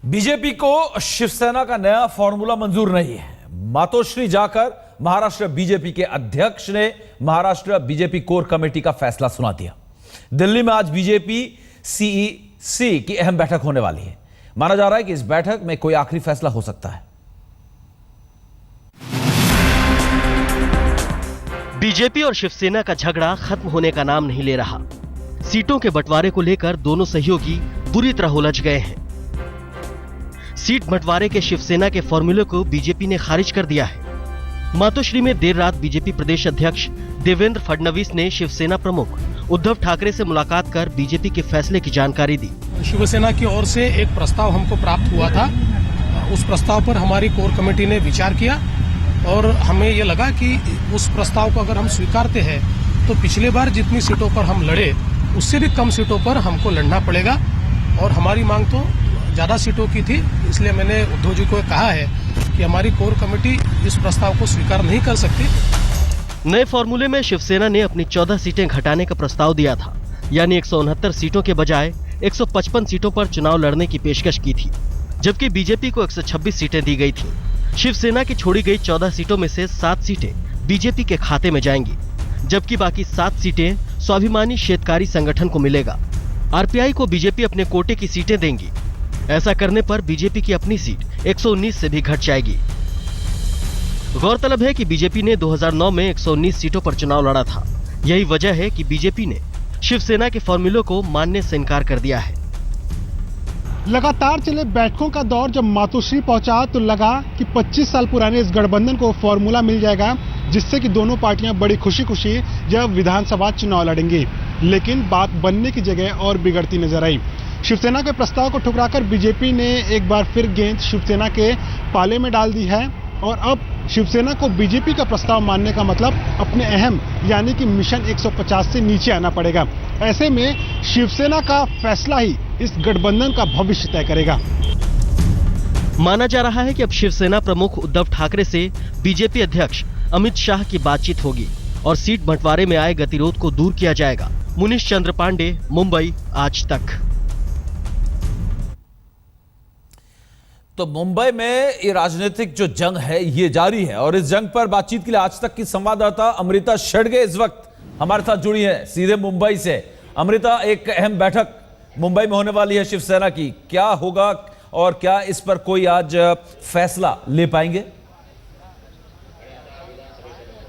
BJP को शिवसेना का नया फॉर्मूला मंजूर नहीं है। मातोश्री जाकर महाराष्ट्र बीजेपी के अध्यक्ष ने महाराष्ट्र बीजेपी कोर कमेटी का फैसला सुना दिया। दिल्ली में आज बीजेपी सीईसी की अहम बैठक होने वाली है। माना जा रहा है कि इस बैठक में कोई आखिरी फैसला हो सकता है। बीजेपी और शिवसेना का झगड़ा खत्म होने का नाम नहीं ले रहा। सीटों के बंटवारे को लेकर दोनों सहयोगी बुरी तरह उलझ गए हैं। सीट बंटवारे के शिवसेना के फॉर्मूले को बीजेपी ने खारिज कर दिया है। मातोश्री में देर रात बीजेपी प्रदेश अध्यक्ष देवेंद्र फडणवीस ने शिवसेना प्रमुख उद्धव ठाकरे से मुलाकात कर बीजेपी के फैसले की जानकारी दी। शिवसेना की ओर से एक प्रस्ताव हमको प्राप्त हुआ था। उस प्रस्ताव पर हमारी कोर कमेटी ने विचार किया और हमें ये लगा कि उस प्रस्ताव को अगर हम स्वीकारते हैं तो पिछले बार जितनी सीटों पर हम लड़े उससे भी कम सीटों पर हमको लड़ना पड़ेगा और हमारी मांग तो ज्यादा सीटों की थी। इसलिए मैंने उद्धव जी को कहा है कि हमारी कोर कमेटी इस प्रस्ताव को स्वीकार नहीं कर सकती। नए फॉर्मूले में शिवसेना ने अपनी 14 सीटें घटाने का प्रस्ताव दिया था, यानी 169 सीटों के बजाय 155 सीटों पर चुनाव लड़ने की पेशकश की थी, जबकि बीजेपी को 126 सीटें दी गई थी। शिवसेना की छोड़ी गई 14 सीटों में से 7 सीटें बीजेपी के खाते में जाएंगी, जबकि बाकी 7 सीटें स्वाभिमानी शेतकारी संगठन को मिलेगा। आरपीआई को बीजेपी अपने कोटे की सीटें देंगी। ऐसा करने पर बीजेपी की अपनी सीट 119 से भी घट जाएगी। गौरतलब है कि बीजेपी ने 2009 में 119 सीटों पर चुनाव लड़ा था। यही वजह है कि बीजेपी ने शिवसेना के फॉर्मूले को मानने से इनकार कर दिया है। लगातार चले बैठकों का दौर जब मातोश्री पहुंचा तो लगा कि 25 साल पुराने इस गठबंधन को फॉर्मूला मिल जाएगा, जिससे कि दोनों पार्टियां बड़ी खुशी खुशी जब विधानसभा चुनाव लड़ेंगी। लेकिन बात बनने की जगह और बिगड़ती नजर आई। शिवसेना के प्रस्ताव को ठुकराकर बीजेपी ने एक बार फिर गेंद शिवसेना के पाले में डाल दी है और अब शिवसेना को बीजेपी का प्रस्ताव मानने का मतलब अपने अहम यानी कि मिशन 150 से नीचे आना पड़ेगा। ऐसे में शिवसेना का फैसला ही इस गठबंधन का भविष्य तय करेगा। माना जा रहा है कि अब शिवसेना प्रमुख उद्धव ठाकरे से बीजेपी अध्यक्ष अमित शाह की बातचीत होगी और सीट बंटवारे में आए गतिरोध को दूर किया जाएगा। मुनीश चंद्र पांडे, मुंबई, आज तक। तो मुंबई में ये राजनीतिक जो जंग है ये जारी है और इस जंग पर बातचीत के लिए आज तक की संवाददाता अमृता शेडगे इस वक्त हमारे साथ जुड़ी है सीधे मुंबई से। अमृता, एक अहम बैठक मुंबई में होने वाली है शिवसेना की, क्या होगा और क्या इस पर कोई आज फैसला ले पाएंगे?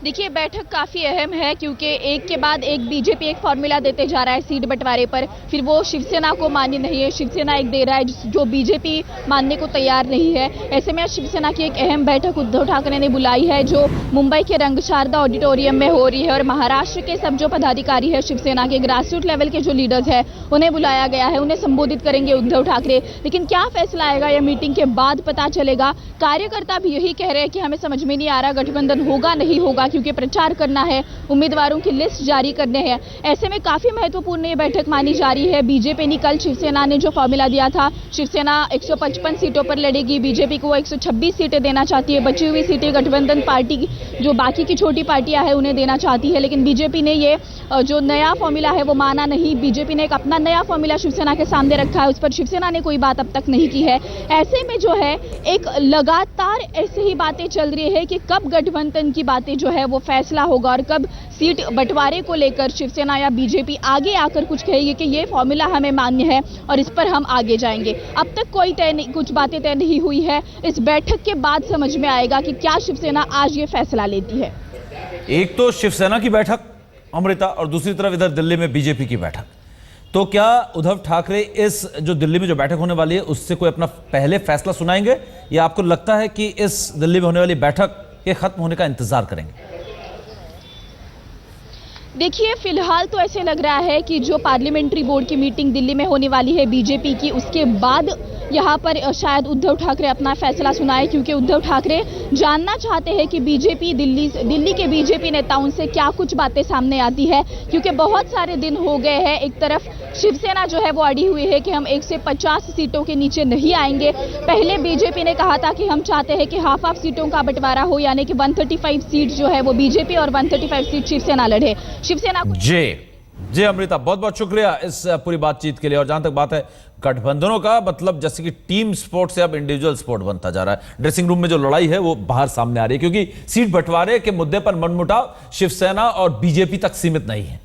देखिए, बैठक काफ़ी अहम है क्योंकि एक के बाद एक बीजेपी एक फॉर्मूला देते जा रहा है सीट बंटवारे पर, फिर वो शिवसेना को मान्य नहीं है, शिवसेना एक दे रहा है जो बीजेपी मानने को तैयार नहीं है। ऐसे में शिवसेना की एक अहम बैठक उद्धव ठाकरे ने बुलाई है जो मुंबई के रंगशारदा ऑडिटोरियम में हो रही है और महाराष्ट्र के सब जो पदाधिकारी है शिवसेना के ग्रासरूट लेवल के जो लीडर्स हैं उन्हें बुलाया गया है, उन्हें संबोधित करेंगे उद्धव ठाकरे। लेकिन क्या फैसला आएगा यह मीटिंग के बाद पता चलेगा। कार्यकर्ता भी यही कह रहे हैं कि हमें समझ में नहीं आ रहा गठबंधन होगा नहीं होगा, क्योंकि प्रचार करना है, उम्मीदवारों की लिस्ट जारी करने हैं। ऐसे में काफी महत्वपूर्ण ये बैठक मानी जा रही है। बीजेपी ने कल शिवसेना ने जो फॉर्मूला दिया था, शिवसेना 155 सीटों पर लड़ेगी, बीजेपी को 126 सीटें देना चाहती है। बची हुई सीटें गठबंधन पार्टी जो बाकी की छोटी पार्टियां हैं उन्हें देना चाहती है, लेकिन बीजेपी ने ये जो नया फॉर्मूला है वो माना नहीं। बीजेपी ने एक अपना नया फॉर्मूला शिवसेना के सामने रखा है, उस पर शिवसेना ने कोई बात अब तक नहीं की है। ऐसे में जो है एक लगातार ऐसे ही बातें चल रही है कि कब गठबंधन की बातें जो है वो फैसला होगा और कब सीट बंटवारे को लेकर शिवसेना या बीजेपी आगे आकर कुछ कहेगी कि ये फॉर्मूला हमें मान्य है और इस पर हम आगे जाएंगे। अब तक कोई तय नहीं, कुछ बातें तय नहीं हुई है। इस बैठक के बाद समझ में आएगा कि क्या शिवसेना आज ये फैसला लेती है। एक तो शिवसेना की बैठक अमृता और दूसरी तरफ इधर दिल्ली में बीजेपी की बैठक। तो क्या उद्धव ठाकरे इस जो दिल्ली में जो बैठक होने वाली है उससे कोई अपना पहले फैसला सुनाएंगे या आपको लगता है कि इस दिल्ली में होने वाली बैठक के खत्म होने का इंतजार करेंगे? देखिए, फिलहाल तो ऐसे लग रहा है कि जो पार्लियामेंट्री बोर्ड की मीटिंग दिल्ली में होने वाली है बीजेपी की, उसके बाद यहाँ पर शायद उद्धव ठाकरे अपना फैसला सुनाए, क्योंकि उद्धव ठाकरे जानना चाहते हैं कि बीजेपी दिल्ली के बीजेपी नेताओं से क्या कुछ बातें सामने आती है, क्योंकि बहुत सारे दिन हो गए हैं। एक तरफ शिवसेना जो है वो अड़ी हुई है कि हम 150 सीटों के नीचे नहीं आएंगे। पहले बीजेपी ने कहा था कि हम चाहते हैं कि हाफ सीटों का बंटवारा हो, यानी कि 135 सीट जो है वो बीजेपी और 135 सीट शिवसेना लड़े। शिवसेना जी जी अमृता, बहुत बहुत शुक्रिया इस पूरी बातचीत के लिए। और जहां तक बात है गठबंधनों का, मतलब जैसे कि टीम स्पोर्ट से अब इंडिविजुअल स्पोर्ट बनता जा रहा है। ड्रेसिंग रूम में जो लड़ाई है वो बाहर सामने आ रही है, क्योंकि सीट बंटवारे के मुद्दे पर मनमुटाव शिवसेना और बीजेपी तक सीमित नहीं है।